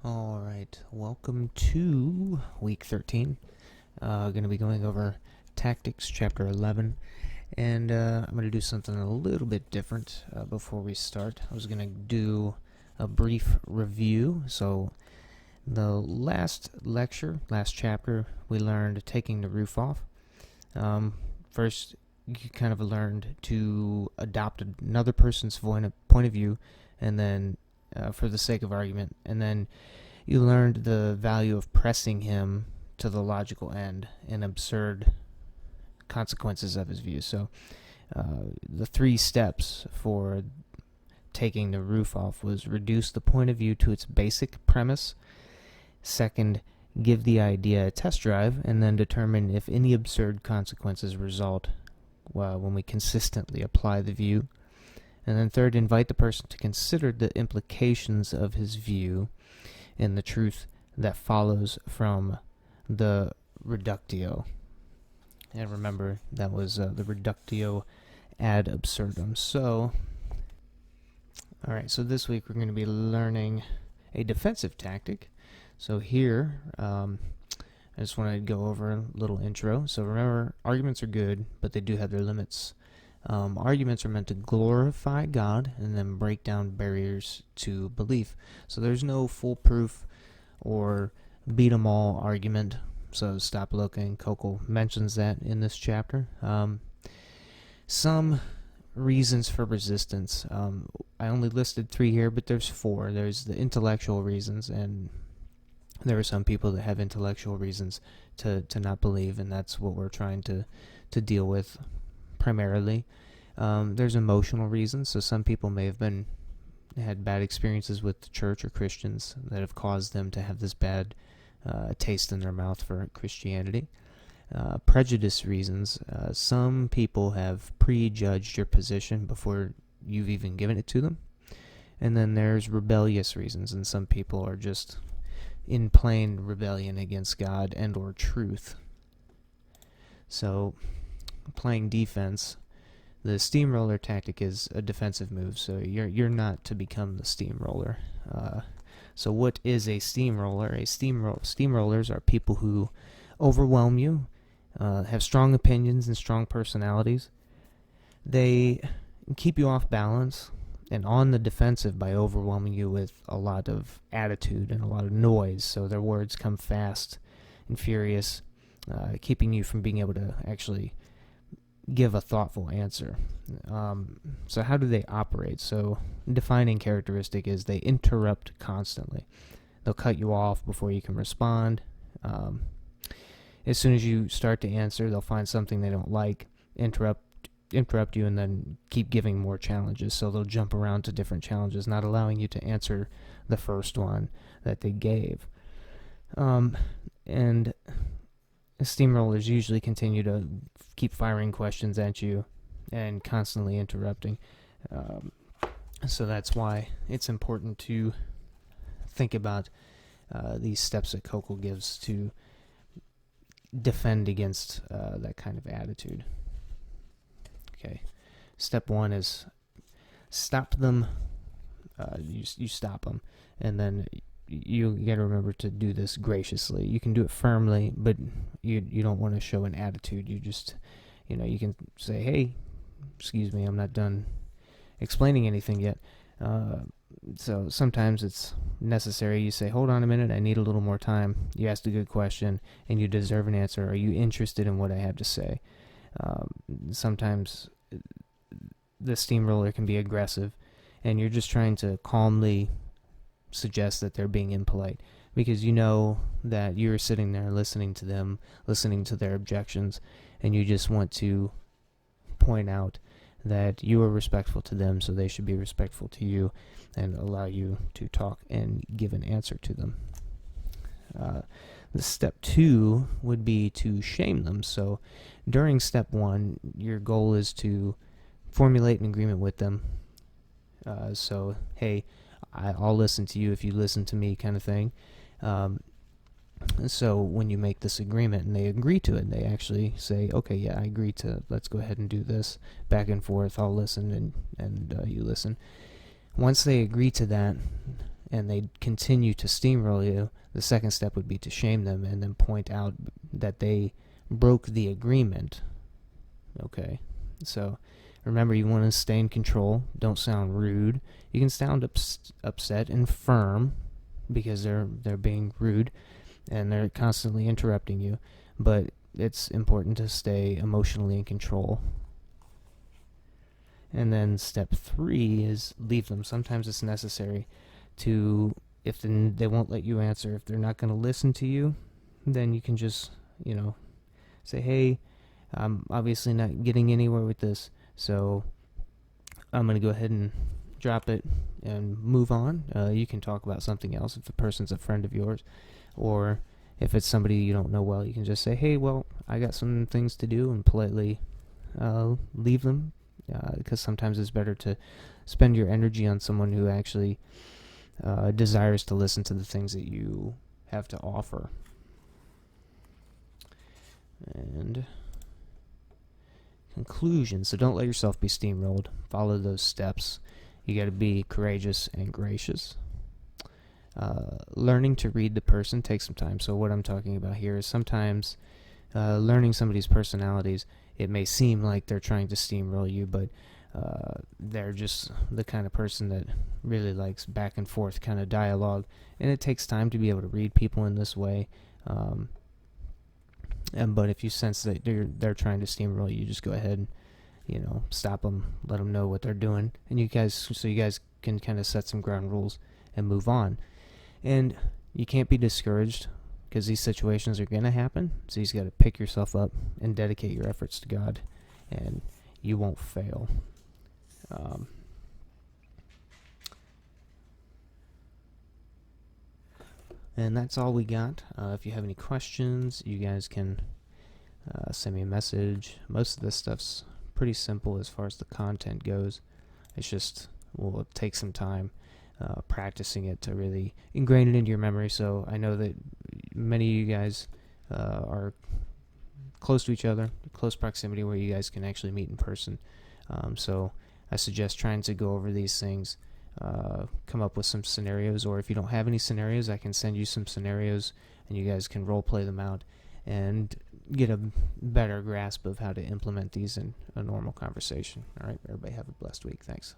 Alright, welcome to week 13. Going to be going over Tactics, chapter 11, and I'm going to do something a little bit different before we start. I was going to do a brief review. So, the last chapter, we learned taking the roof off. First, you kind of learned to adopt another person's point of view, and then for the sake of argument, and then you learned the value of pressing him to the logical end and absurd consequences of his view. So the 3 steps for taking the roof off was reduce the point of view to its basic premise. Second, give the idea a test drive, and then determine if any absurd consequences result when we consistently apply the view. And then third, invite the person to consider the implications of his view and the truth that follows from the reductio. And remember, that was the reductio ad absurdum. So, alright, so this week we're going to be learning a defensive tactic. So here, I just want to go over a little intro. So remember, arguments are good, but they do have their limits. Arguments are meant to glorify God and then break down barriers to belief. So there's no foolproof or beat 'em all argument. So stop looking. Koukl mentions that in this chapter. Some reasons for resistance. I only listed 3 here, but there's 4. There's the intellectual reasons, and there are some people that have intellectual reasons to not believe, and that's what we're trying to deal with primarily. There's emotional reasons. So some people may have had bad experiences with the church or Christians that have caused them to have this bad taste in their mouth for Christianity. Prejudice reasons. Some people have prejudged your position before you've even given it to them. And then there's rebellious reasons, and some people are just in plain rebellion against God and or truth. So, playing defense, the steamroller tactic is a defensive move, so you're not to become the steamroller. So what is a steamroller? Steamrollers are people who overwhelm you, have strong opinions and strong personalities. They keep you off balance and on the defensive by overwhelming you with a lot of attitude and a lot of noise. So their words come fast and furious, keeping you from being able to actually give a thoughtful answer. So how do they operate? So defining characteristic is they interrupt constantly. They'll cut you off before you can respond. As soon as you start to answer, they'll find something they don't like, interrupt you, and then keep giving more challenges. So they'll jump around to different challenges, not allowing you to answer the first one that they gave. And steamrollers usually continue to keep firing questions at you and constantly interrupting. So that's why it's important to think about these steps that Koukl gives to defend against that kind of attitude. Okay, step 1 is stop them. You stop them, and then you got to remember to do this graciously. You can do it firmly, but you don't want to show an attitude. You just, you can say, hey, excuse me, I'm not done explaining anything yet. So sometimes it's necessary. You say, hold on a minute, I need a little more time. You asked a good question, and you deserve an answer. Are you interested in what I have to say? Sometimes the steamroller can be aggressive, and you're just trying to calmly suggest that they're being impolite, because you know that you're sitting there listening to them, listening to their objections, and you just want to point out that you are respectful to them, so they should be respectful to you and allow you to talk and give an answer to them. The step 2 would be to shame them. So during step 1, your goal is to formulate an agreement with them. So, hey, I'll listen to you if you listen to me, kind of thing. So when you make this agreement and they agree to it, they actually say, okay, yeah, I agree to, let's go ahead and do this, back and forth, I'll listen and you listen. Once they agree to that, and they continue to steamroll you, the second step would be to shame them and then point out that they broke the agreement. Okay, so remember, you want to stay in control. Don't sound rude. You can sound upset and firm because they're being rude and they're constantly interrupting you, but it's important to stay emotionally in control. And then step 3 is leave them. Sometimes it's necessary to, if they won't let you answer, if they're not going to listen to you, then you can just, say, hey, I'm obviously not getting anywhere with this, so I'm going to go ahead and drop it and move on. You can talk about something else if the person's a friend of yours, or if it's somebody you don't know well, you can just say, hey, well, I got some things to do, and politely leave them, because sometimes it's better to spend your energy on someone who actually desires to listen to the things that you have to offer. And conclusion. So don't let yourself be steamrolled. Follow those steps. You got to be courageous and gracious. Learning to read the person takes some time. So what I'm talking about here is sometimes learning somebody's personalities, it may seem like they're trying to steamroll you, but they're just the kind of person that really likes back and forth kind of dialogue, and it takes time to be able to read people in this way. But if you sense that they're trying to steamroll you, just go ahead and stop them, let them know what they're doing, and you guys can kind of set some ground rules and move on. And you can't be discouraged, because these situations are going to happen, so you just got to pick yourself up and dedicate your efforts to God, and you won't fail. And that's all we got. If you have any questions, you guys can send me a message. Most of this stuff's pretty simple as far as the content goes. It's just, will take some time practicing it to really ingrain it into your memory. So I know that many of you guys are close to each other, close proximity where you guys can actually meet in person. So I suggest trying to go over these things, come up with some scenarios, or if you don't have any scenarios, I can send you some scenarios and you guys can role play them out and get a better grasp of how to implement these in a normal conversation. All right, everybody have a blessed week. Thanks.